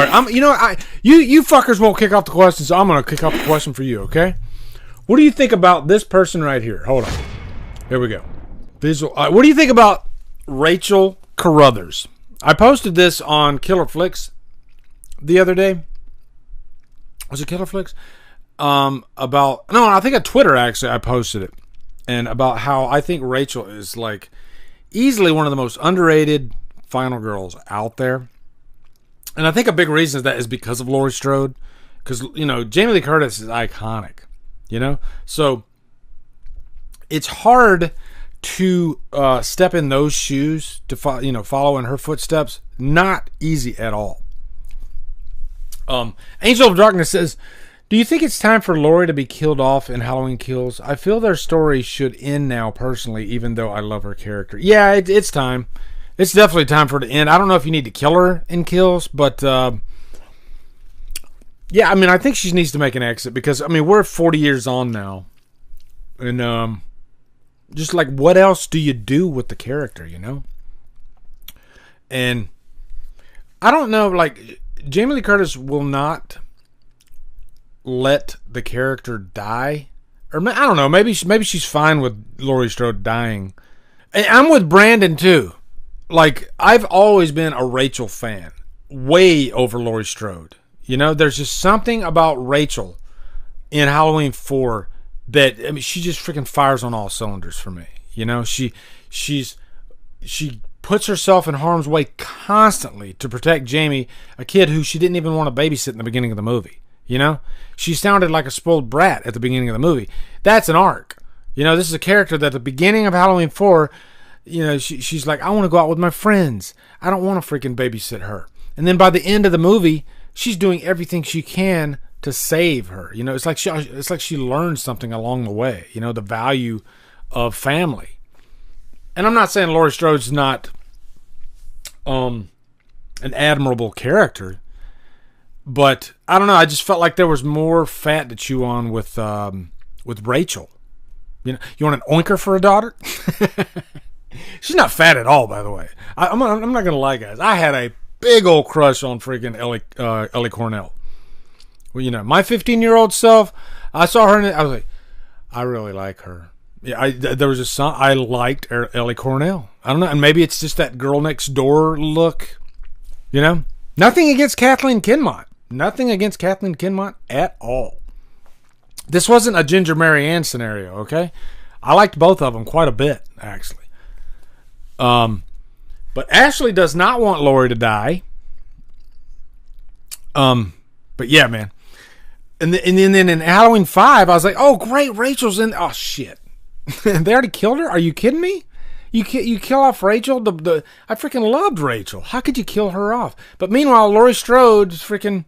All right, you fuckers won't kick off the question, so I'm gonna kick off the question for you. Okay? What do you think about this person right here? Hold on. Here we go. Visual. What do you think about Rachel Carruthers? I posted this on Killer Flicks the other day. Was it Killer Flicks? I think on Twitter actually I posted it, and about how I think Rachel is like easily one of the most underrated final girls out there. And I think a big reason that is because of Laurie Strode, because Jamie Lee Curtis is iconic, so it's hard to step in those shoes to follow in her footsteps. Not easy at all. Angel of Darkness says, do you think it's time for Laurie to be killed off in Halloween Kills? I feel their story should end now personally, even though I love her character. Yeah, it's time. It's definitely time for it to end. I don't know if you need to kill her in Kills, but yeah, I think she needs to make an exit, because we're 40 years on now, and just like, what else do you do with the character, And I don't know, like, Jamie Lee Curtis will not let the character die, or I don't know, maybe she's fine with Laurie Strode dying. And I'm with Brandon too. Like, I've always been a Rachel fan, way over Laurie Strode. There's just something about Rachel in Halloween 4 that, she just freaking fires on all cylinders for me. She puts herself in harm's way constantly to protect Jamie, a kid who she didn't even want to babysit in the beginning of the movie. She sounded like a spoiled brat at the beginning of the movie. That's an arc. This is a character that at the beginning of Halloween 4, she's like, I want to go out with my friends. I don't want to freaking babysit her. And then by the end of the movie, she's doing everything she can to save her. It's like she learned something along the way. The value of family. And I'm not saying Laurie Strode's not an admirable character, but I don't know. I just felt like there was more fat to chew on with Rachel. You want an oinker for a daughter? She's not fat at all, by the way. I'm not gonna lie, guys. I had a big old crush on freaking Ellie Cornell. Well, my 15-year-old self, I saw her and I was like, I really like her. Yeah, there was a song I liked, Ellie Cornell. I don't know, and maybe it's just that girl next door look. Nothing against Kathleen Kinmont. Nothing against Kathleen Kinmont at all. This wasn't a Ginger Mary Ann scenario, okay? I liked both of them quite a bit, actually. But Ashley does not want Laurie to die. But yeah, man. And then in Halloween 5, I was like, oh, great, Rachel's in. Oh, shit. They already killed her? Are you kidding me? You kill off Rachel? I freaking loved Rachel. How could you kill her off? But meanwhile, Laurie Strode's freaking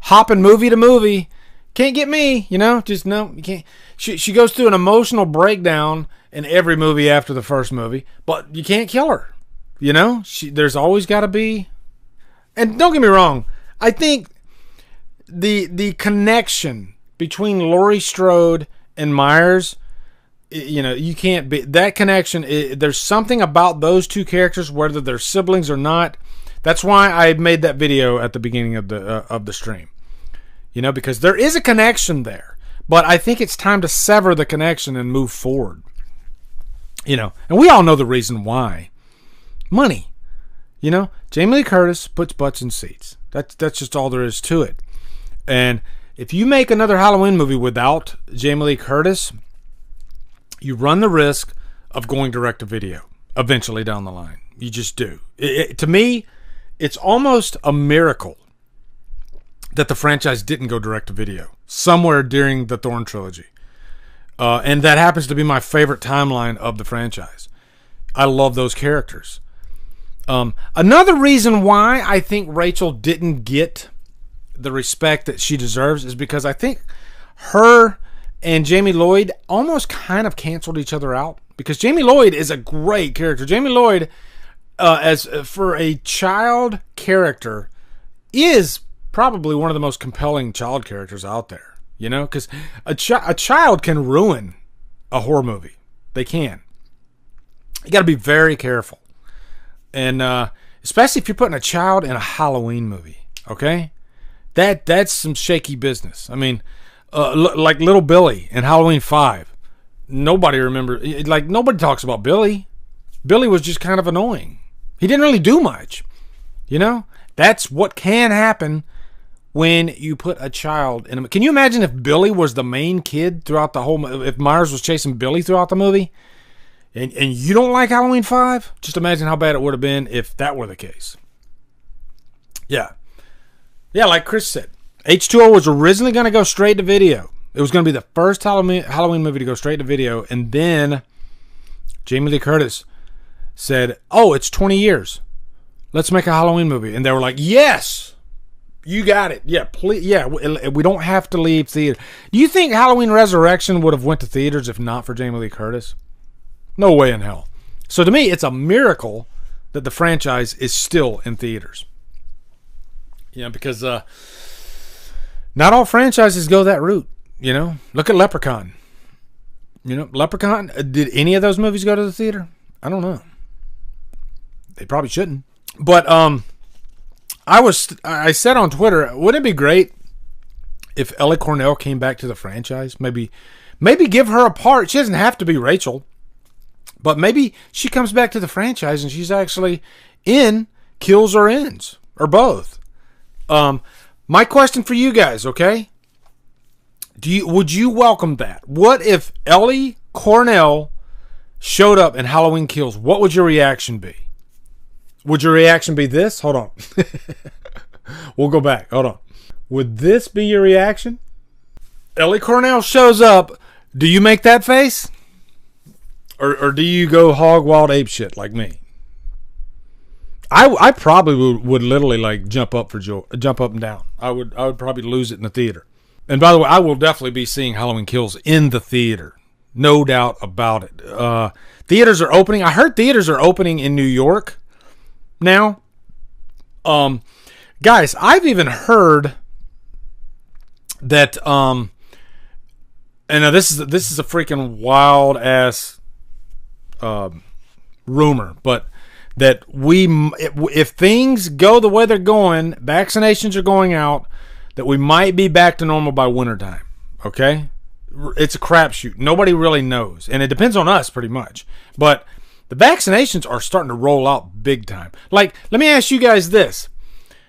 hopping movie to movie. Can't get me, just no, you can't. She goes through an emotional breakdown in every movie after the first movie, but you can't kill her. There's always got to be. And don't get me wrong, I think the connection between Laurie Strode and Myers, you can't be that connection. There's something about those two characters, whether they're siblings or not. That's why I made that video at the beginning of the stream. Because there is a connection there, but I think it's time to sever the connection and move forward. And we all know the reason why. Money. Jamie Lee Curtis puts butts in seats. That's just all there is to it. And if you make another Halloween movie without Jamie Lee Curtis, you run the risk of going direct to video eventually down the line. You just do. To me, it's almost a miracle that the franchise didn't go direct to video somewhere during the Thorn trilogy. And that happens to be my favorite timeline of the franchise. I love those characters. Another reason why I think Rachel didn't get the respect that she deserves is because I think her and Jamie Lloyd almost kind of canceled each other out, because Jamie Lloyd is a great character. Jamie Lloyd, as for a child character, is probably one of the most compelling child characters out there. Because a child can ruin a horror movie. They can. You got to be very careful. And especially if you're putting a child in a Halloween movie. Okay? That's some shaky business. I mean, like little Billy in Halloween 5. Nobody remembers, like, nobody talks about Billy. Billy was just kind of annoying. He didn't really do much. You know? That's what can happen when you put a child in a... Can you imagine if Billy was the main kid throughout the whole... If Myers was chasing Billy throughout the movie? And you don't like Halloween 5? Just imagine how bad it would have been if that were the case. Yeah. Yeah, like Chris said, H2O was originally going to go straight to video. It was going to be the first Halloween movie to go straight to video. And then Jamie Lee Curtis said, oh, it's 20 years. Let's make a Halloween movie. And they were like, yes, you got it. Yeah, please. Yeah, we don't have to leave theater. Do you think Halloween Resurrection would have went to theaters if not for Jamie Lee Curtis? No way in hell. So to me, it's a miracle that the franchise is still in theaters. You know, because not all franchises go that route. You know, look at Leprechaun. You know, Leprechaun, did any of those movies go to the theater? I don't know. They probably shouldn't. But I said on Twitter, wouldn't it be great if Ellie Cornell came back to the franchise? Maybe give her a part. She doesn't have to be Rachel. But maybe she comes back to the franchise and she's actually in Kills or Ends. Or both. My question for you guys, okay? Would you welcome that? What if Ellie Cornell showed up in Halloween Kills? What would your reaction be? Would your reaction be this? Hold on. We'll go back. Hold on. Would this be your reaction? Ellie Cornell shows up. Do you make that face? Or do you go hog wild ape shit like me? I probably would literally like jump up and down. I would probably lose it in the theater. And by the way, I will definitely be seeing Halloween Kills in the theater. No doubt about it. Theaters are opening. I heard theaters are opening in New York now. Guys, I've even heard that and now this is a freaking wild ass rumor, but that if things go the way they're going, vaccinations are going out, that we might be back to normal by wintertime. Okay? It's a crapshoot. Nobody really knows. And it depends on us pretty much. But the vaccinations are starting to roll out big time. Like, let me ask you guys this.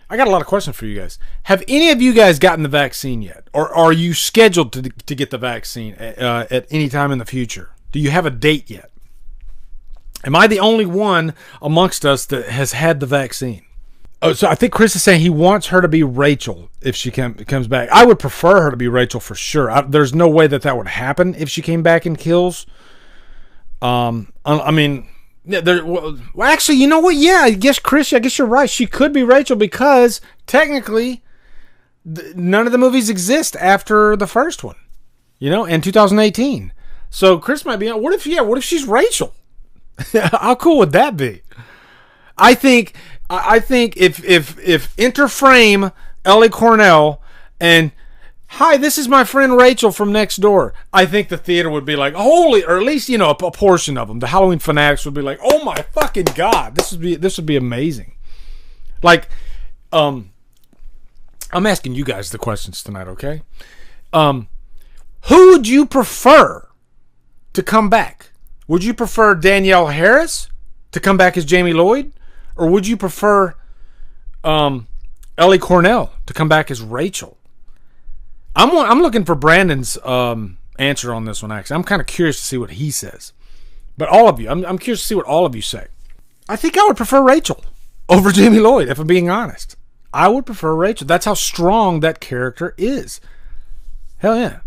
I got a lot of questions for you guys. Have any of you guys gotten the vaccine yet? Or are you scheduled to get the vaccine at any time in the future? Do you have a date yet? Am I the only one amongst us that has had the vaccine? Oh, so I think Chris is saying he wants her to be Rachel if she comes back. I would prefer her to be Rachel for sure. There's no way that would happen if she came back in Kills. I mean, well, actually, you know what? Yeah, I guess Chris, I guess you're right. She could be Rachel because technically none of the movies exist after the first one, you know, in 2018. So Chris might be, what if she's Rachel? How cool would that be? I think if interframe Ellie Cornell and hi, this is my friend Rachel from next door, I think the theater would be like, holy, or at least, you know, a portion of them, the Halloween fanatics would be like, oh my fucking god, this would be amazing. Like, I'm asking you guys the questions tonight, okay? Who would you prefer to come back? Would you prefer Danielle Harris to come back as Jamie Lloyd? Or would you prefer Ellie Cornell to come back as Rachel? I'm looking for Brandon's answer on this one, actually. I'm kind of curious to see what he says. But all of you, I'm curious to see what all of you say. I think I would prefer Rachel over Jamie Lloyd, if I'm being honest. I would prefer Rachel. That's how strong that character is. Hell yeah.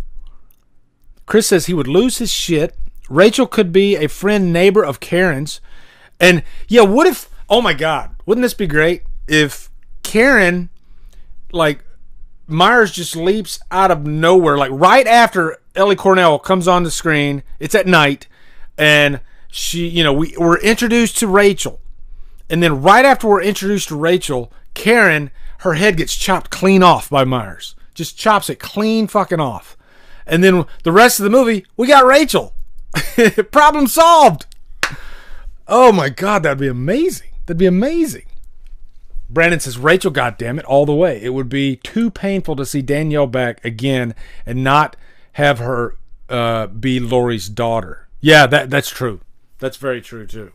Chris says he would lose his shit. Rachel could be a friend, neighbor of Karen's. And yeah, what if, oh my God, wouldn't this be great if Karen, like, Myers just leaps out of nowhere, like right after Ellie Cornell comes on the screen. It's at night, and she, you know, we're introduced to Rachel, and then right after we're introduced to Rachel, Karen, her head gets chopped clean off by Myers, just chops it clean fucking off, and then the rest of the movie, we got Rachel. Problem solved. Oh my God, that'd be amazing. That'd be amazing. Brandon says, Rachel, goddammit, all the way. It would be too painful to see Danielle back again and not have her be Laurie's daughter. Yeah, that's true. That's very true, too.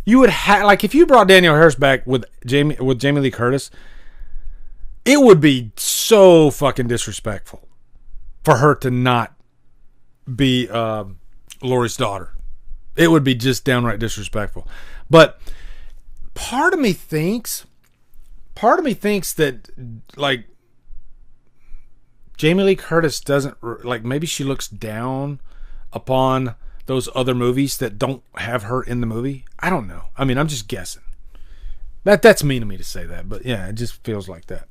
You would have, like, if you brought Danielle Harris back with Jamie Lee Curtis, it would be so fucking disrespectful for her to not be Laurie's daughter. It would be just downright disrespectful. But part of me thinks that, like, Jamie Lee Curtis doesn't, like, maybe she looks down upon those other movies that don't have her in the movie. I don't know. I mean, I'm just guessing. That's mean of me to say that, but yeah, it just feels like that.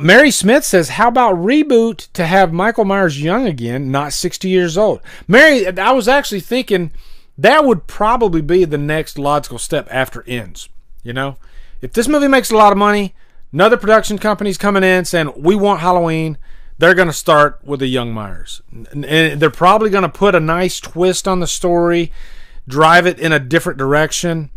Mary Smith says, how about reboot to have Michael Myers young again, not 60 years old? Mary, I was actually thinking that would probably be the next logical step after Ends. You know? If this movie makes a lot of money, another production company's coming in saying, we want Halloween, they're going to start with a young Myers. And they're probably going to put a nice twist on the story, drive it in a different direction.